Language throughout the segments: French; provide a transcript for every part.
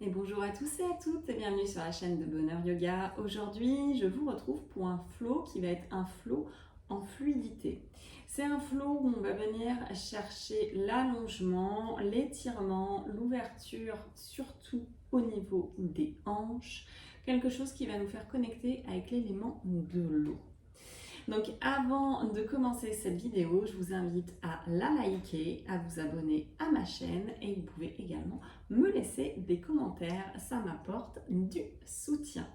Et bonjour à tous et à toutes et bienvenue sur la chaîne de Bonheur Yoga. Aujourd'hui, je vous retrouve pour un flow qui va être un flow en fluidité. C'est un flow où on va venir chercher l'allongement, l'étirement, l'ouverture, surtout au niveau des hanches. Quelque chose qui va nous faire connecter avec l'élément de l'eau. Donc avant de commencer cette vidéo, je vous invite à la liker, à vous abonner à ma chaîne et vous pouvez également me laisser des commentaires, ça m'apporte du soutien.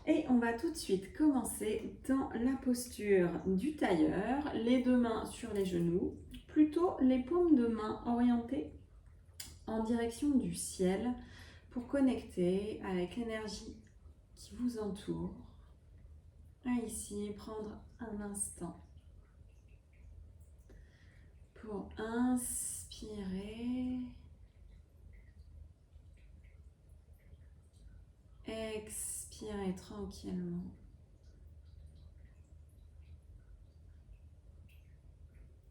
Et on va tout de suite commencer dans la posture du tailleur, les deux mains sur les genoux, plutôt les paumes de main orientées en direction du ciel pour connecter avec l'énergie qui vous entoure. Ici, prendre un instant pour inspirer, expirer tranquillement.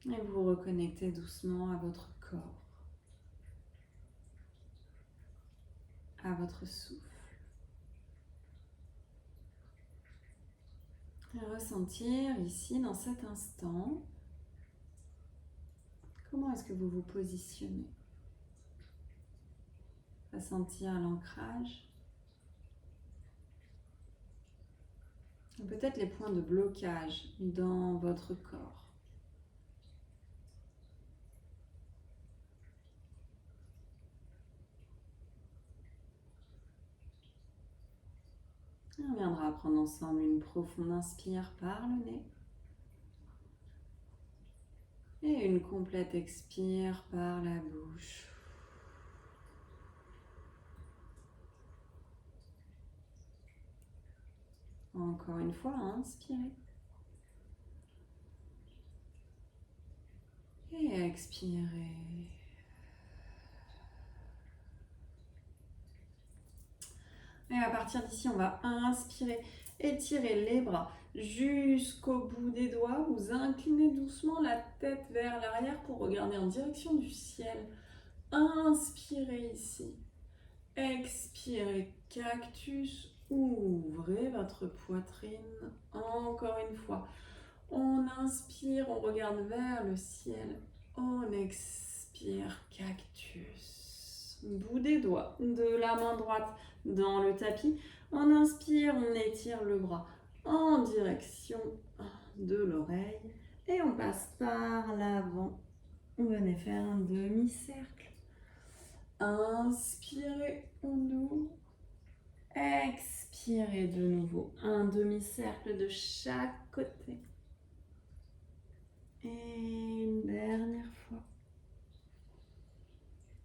Et vous reconnectez doucement à votre corps, à votre souffle. Et ressentir ici, dans cet instant, comment est-ce que vous vous positionnez. Ressentir l'ancrage. Peut-être les points de blocage dans votre corps. Et on viendra prendre ensemble une profonde inspire par le nez. Et une complète expire par la bouche. Encore une fois, inspirez. Et expirez. Et à partir d'ici, on va inspirer, étirer les bras jusqu'au bout des doigts. Vous inclinez doucement la tête vers l'arrière pour regarder en direction du ciel. Inspirez ici. Expirez, cactus. Ouvrez votre poitrine. Encore une fois. On inspire, on regarde vers le ciel. On expire, cactus. Bout des doigts de la main droite dans le tapis. On inspire, on étire le bras en direction de l'oreille. Et on passe par l'avant. Venez faire un demi-cercle. Inspirez, on ouvre. Expirez de nouveau. Un demi-cercle de chaque côté. Et une dernière fois.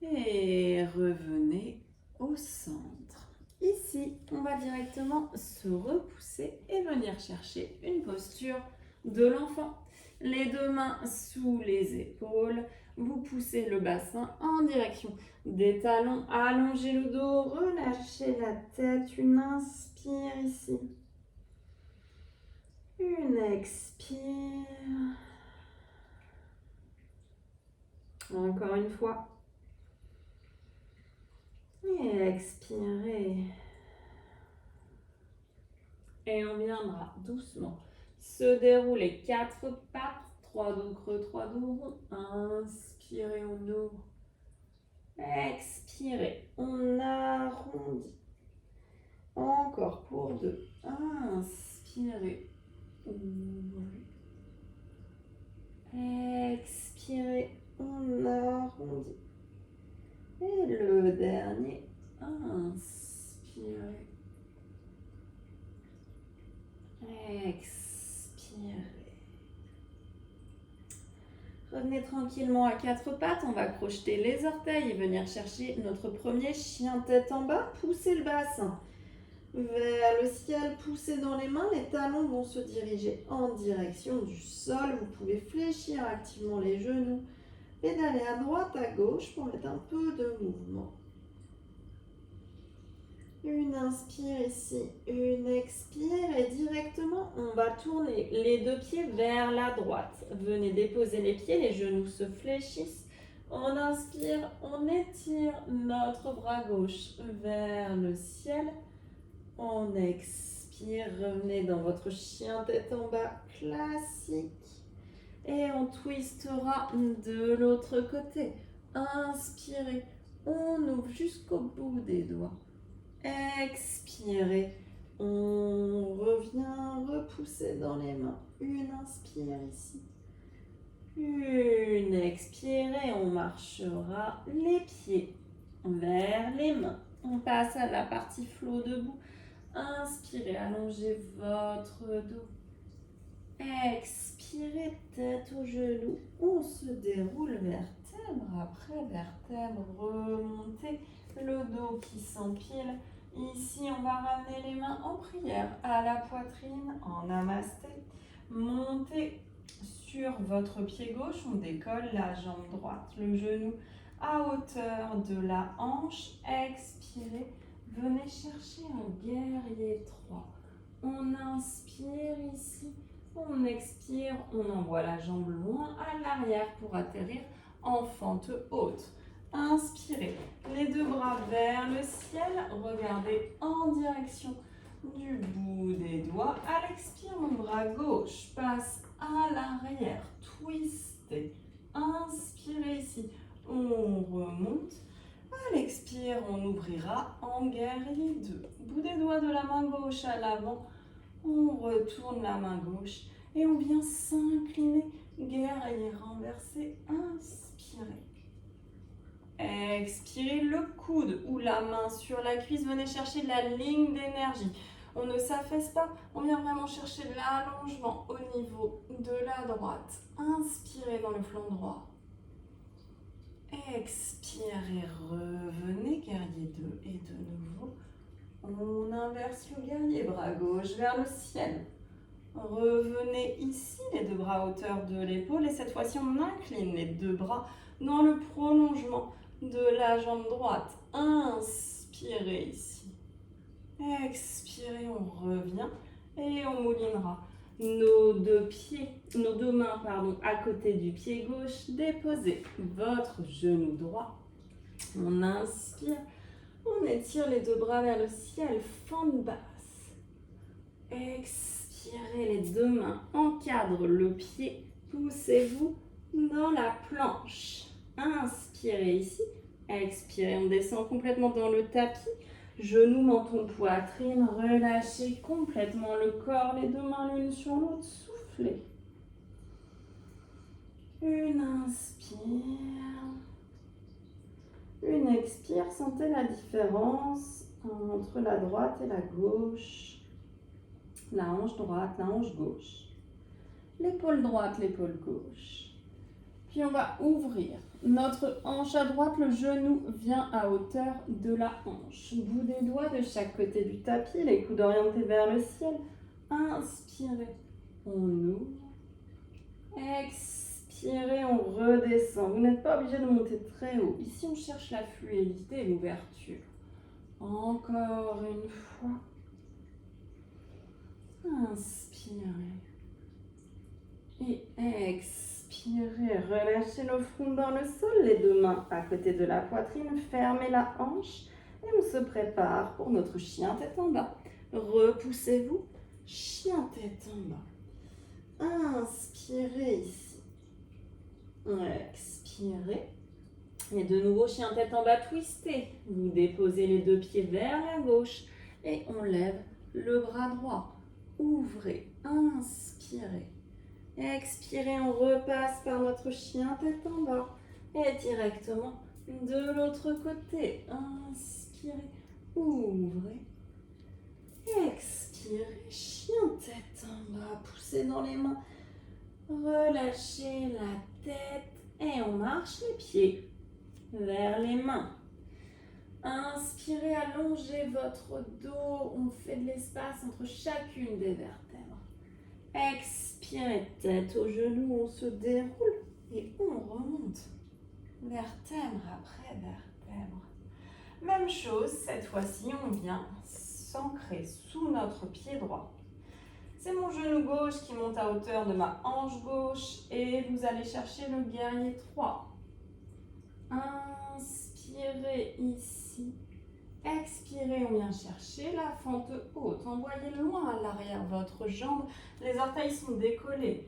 Et revenez au centre. Ici, on va directement se repousser et venir chercher une posture de l'enfant. Les deux mains sous les épaules. Vous poussez le bassin en direction des talons. Allongez le dos, relâchez la tête. Une inspire ici. Une expire. Encore une fois. Et expirez. Et on viendra doucement se dérouler 4 pattes. 3 dos creux, 3 dos ronds. Inspirez, on ouvre. Expirez, on arrondit. Encore pour 2. Inspirez, ouvrez. Expirez, on arrondit. Et le dernier, inspirez. Expirez. Revenez tranquillement à 4 pattes. On va crocheter les orteils et venir chercher notre premier chien tête en bas. Poussez le bassin vers le ciel, poussez dans les mains. Les talons vont se diriger en direction du sol. Vous pouvez fléchir activement les genoux. Pédaler à droite, à gauche pour mettre un peu de mouvement. Une inspire ici, une expire et directement on va tourner les deux pieds vers la droite. Venez déposer les pieds, les genoux se fléchissent. On inspire, on étire notre bras gauche vers le ciel. On expire, revenez dans votre chien tête en bas classique. Et on twistera de l'autre côté. Inspirez, on ouvre jusqu'au bout des doigts. Expirez, on revient repousser dans les mains. Une inspire ici. Une expirez, on marchera les pieds vers les mains. On passe à la partie flot debout. Inspirez, allongez votre dos. Expirez, tête aux genoux. On se déroule vertèbre après vertèbre. Remontez le dos qui s'empile. Ici, on va ramener les mains en prière à la poitrine, en namasté. Montez sur votre pied gauche, on décolle la jambe droite, le genou à hauteur de la hanche. Expirez, venez chercher un guerrier 3. On inspire ici, on expire, on envoie la jambe loin à l'arrière pour atterrir en fente haute. Inspirez, les deux bras vers le ciel, regardez en direction du bout des doigts. À l'expire, mon bras gauche passe à l'arrière, twistez. Inspirez ici, on remonte. À l'expire, on ouvrira en guerrier 2. Bout des doigts de la main gauche à l'avant, on retourne la main gauche et on vient s'incliner, guerrier renversé. Inspirez. Expirez, le coude ou la main sur la cuisse, venez chercher la ligne d'énergie. On ne s'affaisse pas, on vient vraiment chercher l'allongement au niveau de la droite. Inspirez dans le flanc droit. Expirez, revenez, guerrier 2 et de nouveau, on inverse le guerrier, bras gauche vers le ciel. Revenez ici, les deux bras à hauteur de l'épaule et cette fois-ci on incline les deux bras dans le prolongement de la jambe droite. Inspirez ici. Expirez, on revient et on moulinera nos deux mains à côté du pied gauche. Déposez votre genou droit. On inspire, on étire les deux bras vers le ciel, fente basse. Expirez, les deux mains encadrent le pied. Poussez-vous dans la planche. Inspirez ici. Expirez, on descend complètement dans le tapis. Genoux, menton, poitrine, relâchez complètement le corps, les deux mains l'une sur l'autre, soufflez. Une inspire. Une expire, sentez la différence entre la droite et la gauche. La hanche droite, la hanche gauche. L'épaule droite, l'épaule gauche. Puis on va ouvrir notre hanche à droite, le genou vient à hauteur de la hanche. Bout des doigts de chaque côté du tapis, les coudes orientés vers le ciel. Inspirez, on ouvre. Expirez, on redescend. Vous n'êtes pas obligé de monter très haut. Ici, on cherche la fluidité et l'ouverture. Encore une fois. Inspirez. Et expirez, relâchez le front dans le sol, les deux mains à côté de la poitrine, fermez la hanche et on se prépare pour notre chien tête en bas. Repoussez-vous, chien tête en bas. Inspirez ici. Expirez. Et de nouveau, chien tête en bas, twistez. Vous déposez les deux pieds vers la gauche et on lève le bras droit. Ouvrez, inspirez. Expirez, on repasse par notre chien tête en bas et directement de l'autre côté. Inspirez, ouvrez. Expirez, chien tête en bas, poussez dans les mains. Relâchez la tête et on marche les pieds vers les mains. Inspirez, allongez votre dos, on fait de l'espace entre chacune des vertèbres. Expirez, tête aux genoux, on se déroule et on remonte. Vertèbre après vertèbre. Même chose, cette fois-ci, on vient s'ancrer sous notre pied droit. C'est mon genou gauche qui monte à hauteur de ma hanche gauche et vous allez chercher le guerrier 3. Inspirez ici. Expirez, on vient chercher la fente haute. Envoyez loin à l'arrière votre jambe. Les orteils sont décollés.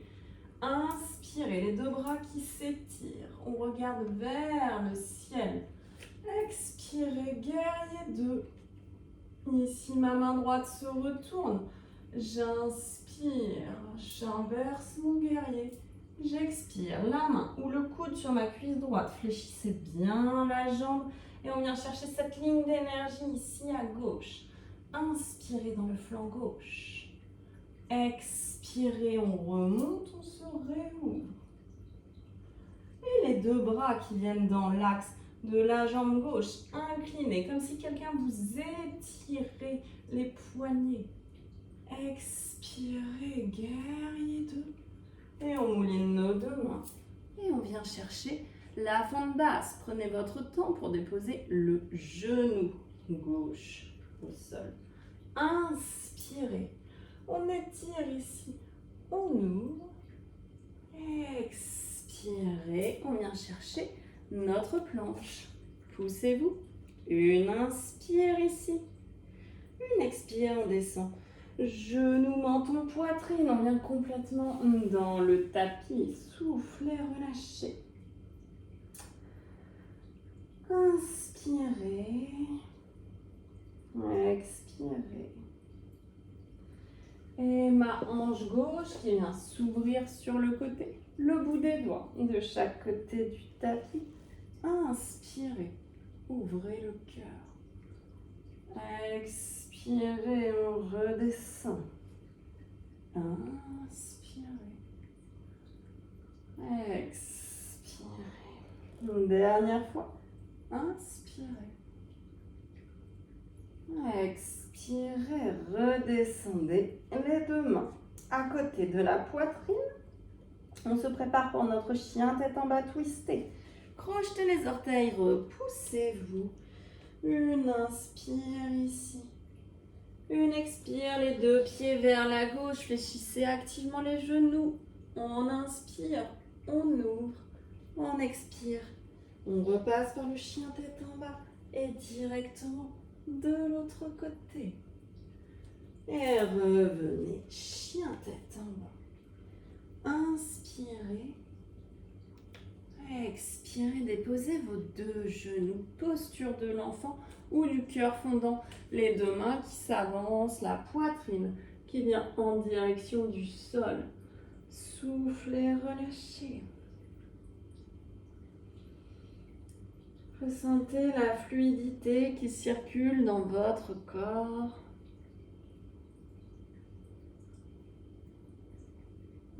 Inspirez, les deux bras qui s'étirent. On regarde vers le ciel. Expirez, guerrier 2. Ici, ma main droite se retourne. J'inspire, j'inverse mon guerrier. J'expire, la main ou le coude sur ma cuisse droite. Fléchissez bien la jambe et on vient chercher cette ligne d'énergie ici à gauche. Inspirez dans le flanc gauche. Expirez, on remonte, on se réouvre. Et les deux bras qui viennent dans l'axe de la jambe gauche, inclinés, comme si quelqu'un vous étirait les poignets. Expirez, guerrier 2. Et on mouline nos deux mains. Et on vient chercher la fente basse. Prenez votre temps pour déposer le genou gauche au sol. Inspirez. On étire ici. On ouvre. Expirez. On vient chercher notre planche. Poussez-vous. Une inspire ici. Une expire, on descend. Genoux, menton, poitrine, on vient complètement dans le tapis. Soufflez, relâchez. Inspirez. Expirez. Et ma hanche gauche qui vient s'ouvrir sur le côté. Le bout des doigts de chaque côté du tapis. Inspirez. Ouvrez le cœur. Expirez, on redescend. Inspirez. Expirez. Une dernière fois. Inspirez. Expirez, redescendez les deux mains à côté de la poitrine. On se prépare pour notre chien tête en bas twisté. Crochetez les orteils, repoussez-vous. Une inspire ici. Une expire, les deux pieds vers la gauche. Fléchissez activement les genoux. On inspire, on ouvre, on expire. On repasse par le chien tête en bas et directement de l'autre côté. Et revenez, chien tête en bas. Inspirez. Expirez, déposez vos deux genoux, posture de l'enfant ou du cœur fondant. Les deux mains qui s'avancent, la poitrine qui vient en direction du sol. Soufflez, relâchez. Ressentez la fluidité qui circule dans votre corps.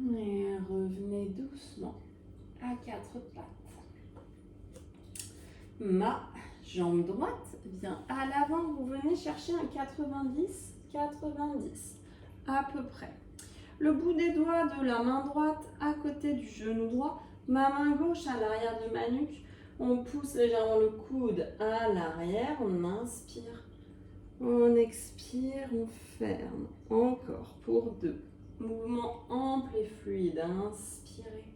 Et revenez doucement à quatre pattes. Ma jambe droite vient à l'avant. Vous venez chercher un 90-90 à peu près. Le bout des doigts de la main droite à côté du genou droit. Ma main gauche à l'arrière de ma nuque. On pousse légèrement le coude à l'arrière. On inspire. On expire. On ferme. Encore pour deux. Mouvement ample et fluide. Inspirez.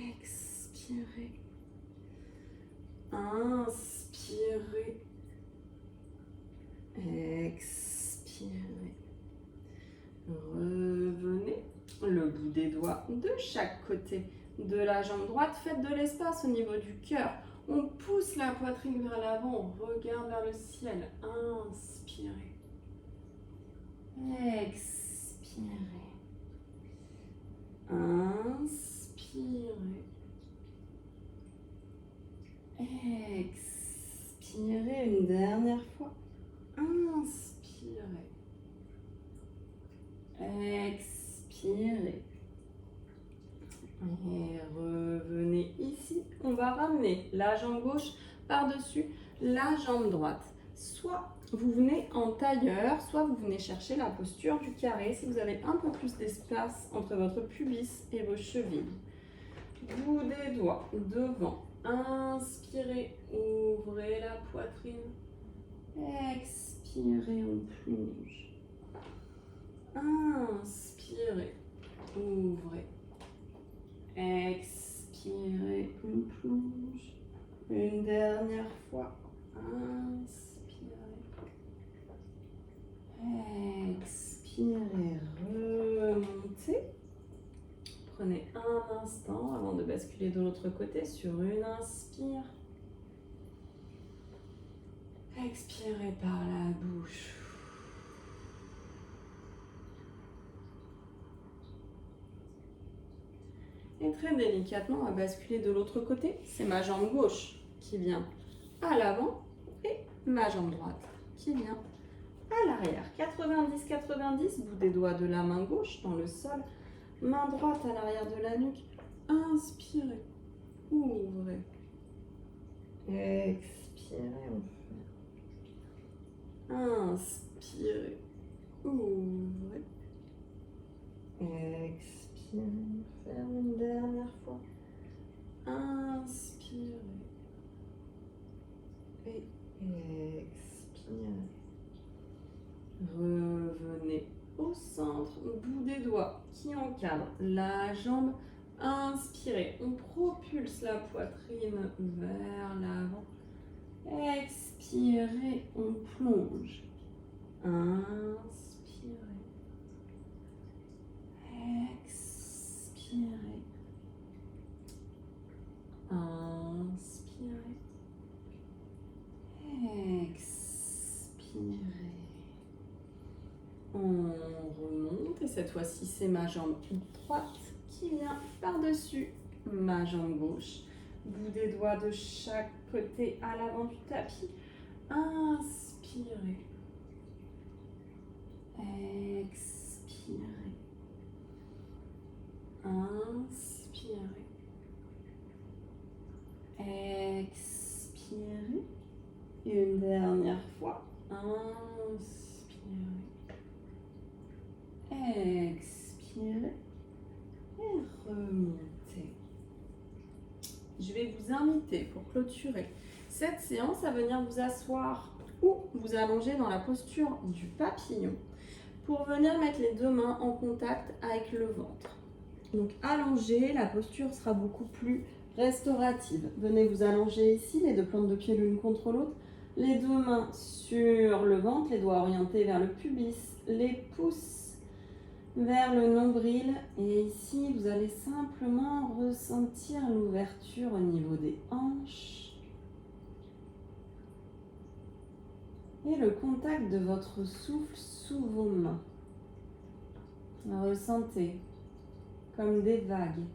Expirez. Inspirez. Expirez. Revenez. Le bout des doigts de chaque côté de la jambe droite. Faites de l'espace au niveau du cœur. On pousse la poitrine vers l'avant. On regarde vers le ciel. Inspirez. Expirez. Inspirez. Expirez une dernière fois. Inspirez. Expirez. Et revenez ici. On va ramener la jambe gauche par-dessus la jambe droite. Soit vous venez en tailleur, soit vous venez chercher la posture du carré si vous avez un peu plus d'espace entre votre pubis et vos chevilles. Bout des doigts devant. Inspirez, ouvrez la poitrine. Expirez, on plonge. Inspirez, ouvrez. Expirez. Expirez, on plonge. Une dernière fois. Inspirez. Expirez, remontez. Prenez un instant avant de basculer de l'autre côté sur une inspire. Expirez par la bouche. Et très délicatement, on va basculer de l'autre côté. C'est ma jambe gauche qui vient à l'avant et ma jambe droite qui vient à l'arrière. 90-90, bout des doigts de la main gauche dans le sol. Main droite à l'arrière de la nuque. Inspirez. Ouvrez. Expirez. Inspirez. Ouvrez. Expirez. Faire une dernière fois. Inspirez. Et expirez. Revenez au centre, bout des doigts qui encadre la jambe. Inspirez, on propulse la poitrine vers l'avant. Expirez, on plonge. Inspirez. Expirez. Inspirez. Expirez. On remonte et cette fois-ci c'est ma jambe droite qui vient par-dessus ma jambe gauche. Bout des doigts de chaque côté à l'avant du tapis. Inspirez. Expirez. Inspirez. Expirez. Une dernière fois. Inspirez. Expirez. Et remontez. Je vais vous inviter pour clôturer cette séance à venir vous asseoir ou vous allonger dans la posture du papillon pour venir mettre les deux mains en contact avec le ventre. Donc allongé, la posture sera beaucoup plus restaurative. Venez vous allonger ici, les deux plantes de pied l'une contre l'autre, les deux mains sur le ventre, les doigts orientés vers le pubis, les pouces vers le nombril. Et ici, vous allez simplement ressentir l'ouverture au niveau des hanches et le contact de votre souffle sous vos mains. Ressentez comme des vagues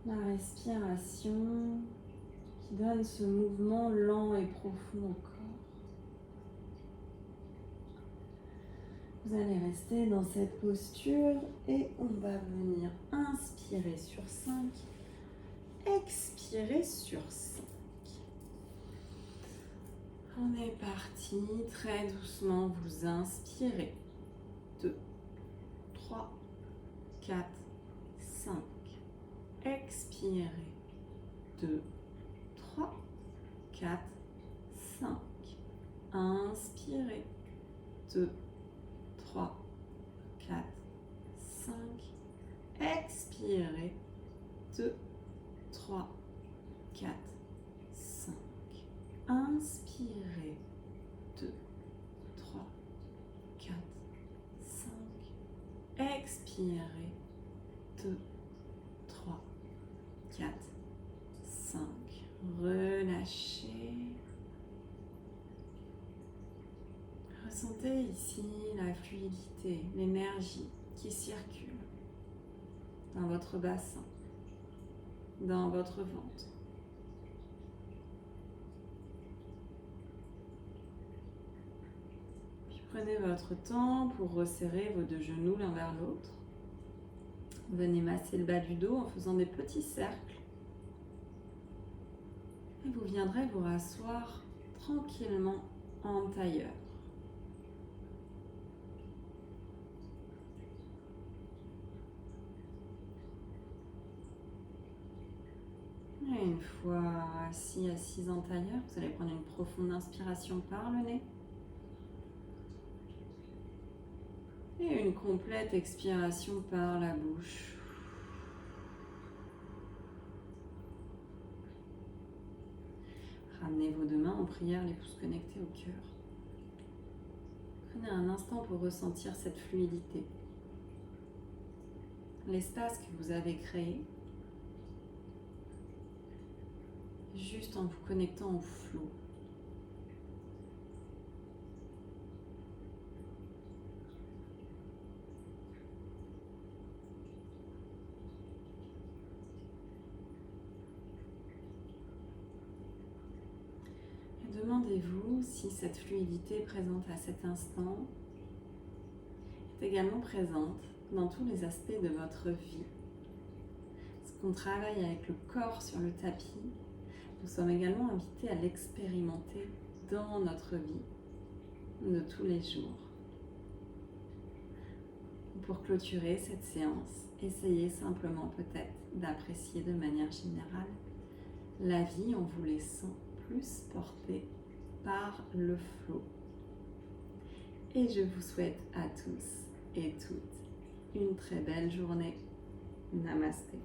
la respiration qui donne ce mouvement lent et profond au corps. Vous allez rester dans cette posture et on va venir inspirer sur 5, expirer sur 5. On est parti, très doucement vous inspirez. 2, 3, 4, 5. Expirez. 2, 3, 4, 5. Inspirez. 2, 3, 4, 5. Expirez. 2, 3, 4, 5. Inspirez. 2, 3, 4, 5. Expirez. 2, 3, 4, 5. Relâchez. Ressentez ici la fluidité, l'énergie qui circule dans votre bassin, dans votre ventre. Puis prenez votre temps pour resserrer vos deux genoux l'un vers l'autre. Venez masser le bas du dos en faisant des petits cercles. Et vous viendrez vous rasseoir tranquillement en tailleur. Et une fois assis, assise en tailleur, vous allez prendre une profonde inspiration par le nez. Et une complète expiration par la bouche. Ramenez vos deux mains en prière, les pouces connectés au cœur. Prenez un instant pour ressentir cette fluidité. L'espace que vous avez créé, juste en vous connectant au flot. Demandez-vous si cette fluidité présente à cet instant est également présente dans tous les aspects de votre vie. Parce qu'on travaille avec le corps sur le tapis, nous sommes également invités à l'expérimenter dans notre vie de tous les jours. Pour clôturer cette séance, essayez simplement peut-être d'apprécier de manière générale la vie en vous laissant plus porté par le flot. Et je vous souhaite à tous et toutes une très belle journée. Namasté.